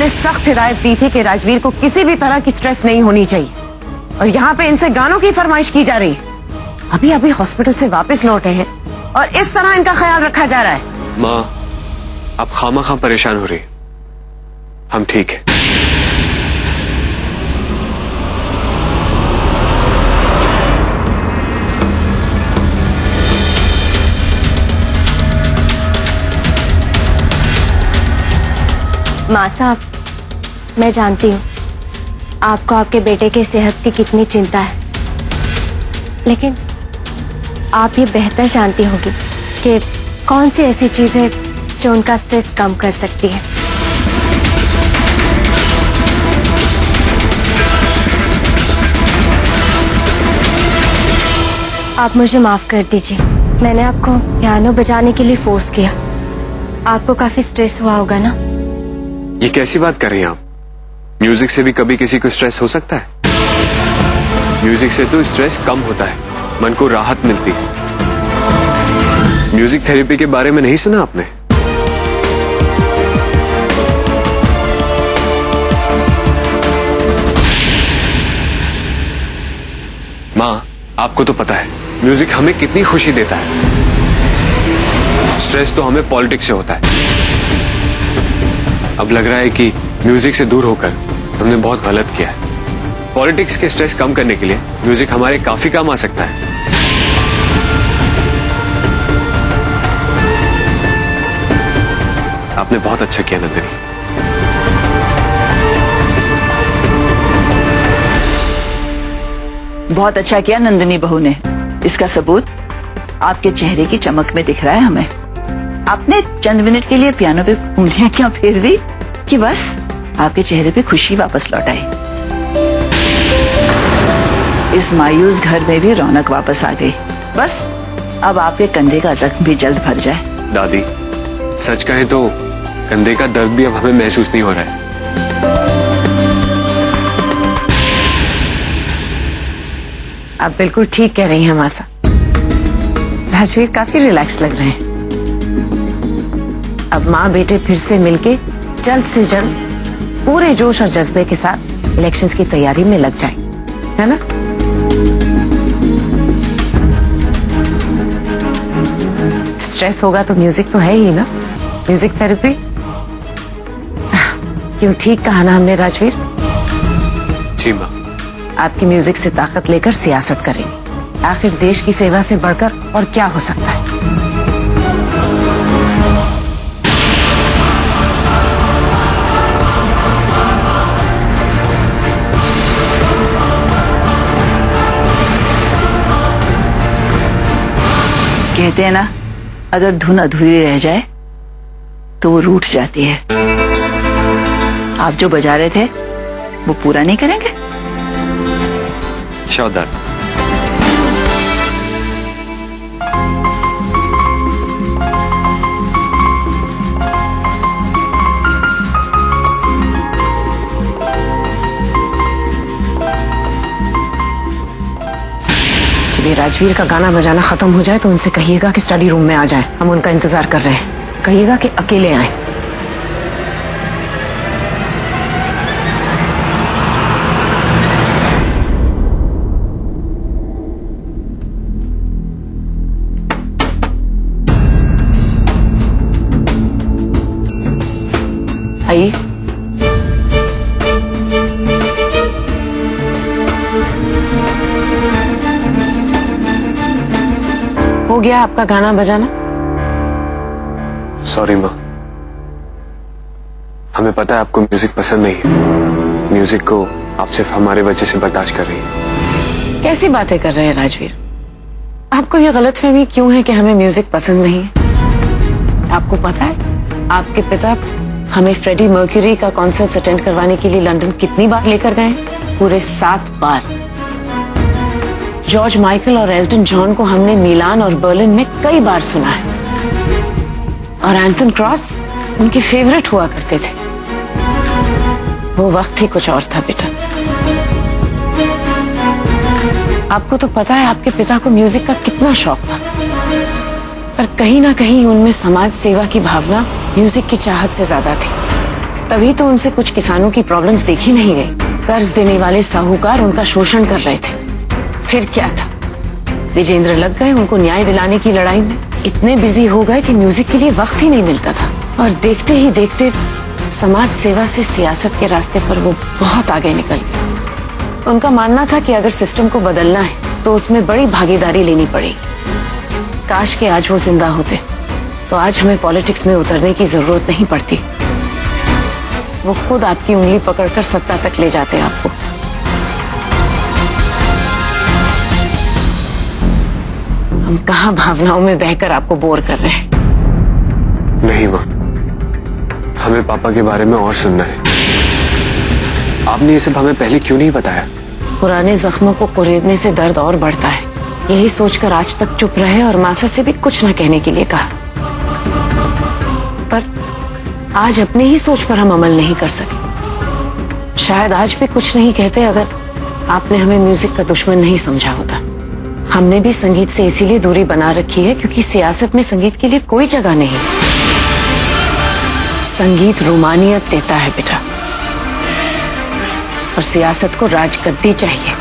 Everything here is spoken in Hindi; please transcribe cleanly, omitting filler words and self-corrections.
हमें सख्त हिदायत दी थी कि राजवीर को किसी भी तरह की स्ट्रेस नहीं होनी चाहिए, और यहाँ पे इनसे गानों की फरमाइश की जा रही है। अभी अभी हॉस्पिटल से वापस लौटे हैं और इस तरह इनका ख्याल रखा जा रहा है। माँ, आप खामा परेशान हो रही, हम ठीक है। माँ साहब, मैं जानती हूँ आपको आपके बेटे की सेहत की कितनी चिंता है, लेकिन आप ये बेहतर जानती होगी कि कौन सी ऐसी चीज है जो उनका स्ट्रेस कम कर सकती है। आप मुझे माफ कर दीजिए, मैंने आपको पियानो बजाने के लिए फोर्स किया। आपको काफी स्ट्रेस हुआ होगा ना? ये कैसी बात कर रही हैं आप? म्यूजिक से भी कभी किसी को स्ट्रेस हो सकता है? म्यूजिक से तो स्ट्रेस कम होता है, मन को राहत मिलती है। म्यूजिक थेरेपी के बारे में नहीं सुना आपने? माँ, आपको तो पता है म्यूजिक हमें कितनी खुशी देता है। स्ट्रेस तो हमें पॉलिटिक्स से होता है। अब लग रहा है कि म्यूजिक से दूर होकर हमने बहुत गलत किया है। पॉलिटिक्स के स्ट्रेस कम करने के लिए म्यूजिक हमारे काफी काम आ सकता है। आपने बहुत अच्छा किया नंदिनी। बहुत अच्छा किया नंदिनी बहू ने। इसका सबूत आपके चेहरे की चमक में दिख रहा है हमें। आपने चंद मिनट के लिए पियानो पे उंगलियां क्यों फेर दी कि बस आपके चेहरे पे खुशी वापस लौट आई। इस मायूस घर में भी रौनक वापस आ गई। बस अब आपके कंधे का जख्म भी जल्द भर जाए। दादी, सच कहें तो कंधे का दर्द भी अब हमें महसूस नहीं हो रहा है। आप बिल्कुल ठीक कह रही हैं मासा। राजवीर काफी रिलैक्स लग रहे हैं। अब माँ बेटे फिर से मिलके जल्द से जल्द पूरे जोश और जज्बे के साथ इलेक्शंस की तैयारी में लग जाए, है ना? स्ट्रेस होगा तो म्यूजिक तो है ही ना, म्यूजिक थेरेपी। क्यों ठीक कहा ना हमने राजवीर? जी माँ। आपकी म्यूजिक से ताकत लेकर सियासत करेंगे। आखिर देश की सेवा से बढ़कर और क्या हो सकता है? कहते हैं ना, अगर धुन अधूरी रह जाए तो वो रूठ जाती है। आप जो बजा रहे थे वो पूरा नहीं करेंगे? शौदार, चलिए, राजवीर का गाना बजाना खत्म हो जाए तो उनसे कहिएगा कि स्टडी रूम में आ जाएं। हम उनका इंतजार कर रहे हैं। कहिएगा कि अकेले आए। आइए। हो गया आपका गाना बजाना? सॉरी माँ, हमें पता है आपको म्यूजिक पसंद नहीं है। म्यूजिक को आप सिर्फ हमारे वजह से बर्दाश्त कर रही हैं। कैसी बातें कर रहे हैं राजवीर? आपको ये गलतफहमी क्यों है कि हमें म्यूजिक पसंद नहीं है? आपको पता है आपके पिता हमें फ्रेडी मर्क्यूरी का कॉन्सर्ट अटेंड करवाने के लिए लंदन कितनी बार लेकर गए? पूरे 7 बार। जॉर्ज माइकल और एल्टन जॉन को हमने मिलान और बर्लिन में कई बार सुना है। और एंथन क्रॉस उनके फेवरेट हुआ करते थे। वो वक्त ही कुछ और था बेटा। आपको तो पता है आपके पिता को म्यूजिक का कितना शौक था, पर कहीं ना कहीं उनमें समाज सेवा की भावना म्यूजिक की चाहत से ज्यादा थी। तभी तो उनसे कुछ किसानों की प्रॉब्लम्स देखी नहीं गई। कर्ज देने वाले साहूकार उनका शोषण कर रहे थे। फिर क्या था, विजेंद्र लग गए उनको न्याय दिलाने की लड़ाई में। इतने बिजी हो गए कि म्यूजिक के लिए वक्त ही नहीं मिलता था। और देखते ही देखते समाज सेवा से सियासत के रास्ते पर वो बहुत आगे निकल गए। उनका मानना था कि अगर सिस्टम को बदलना है तो उसमें बड़ी भागीदारी लेनी पड़ेगी। काश कि आज वो जिंदा होते तो आज हमें पॉलिटिक्स में उतरने की जरूरत नहीं पड़ती। वो खुद आपकी उंगली पकड़कर सत्ता तक ले जाते आपको। हम कहां भावनाओं में बहकर आपको बोर कर रहे हैं। नहीं माँ, हमें पापा के बारे में और सुनना है। आपने ये सब हमें पहले क्यों नहीं बताया? पुराने जख्मों को कुरेदने से दर्द और बढ़ता है, यही सोचकर आज तक चुप रहे और मासा से भी कुछ न कहने के लिए कहा। पर आज अपने ही सोच पर हम अमल नहीं कर सके। शायद आज भी कुछ नहीं कहते अगर आपने हमें म्यूजिक का दुश्मन नहीं समझा होता। हमने भी संगीत से इसीलिए दूरी बना रखी है क्योंकि सियासत में संगीत के लिए कोई जगह नहीं। संगीत रोमानियत देता है बेटा, और सियासत को राजगद्दी चाहिए।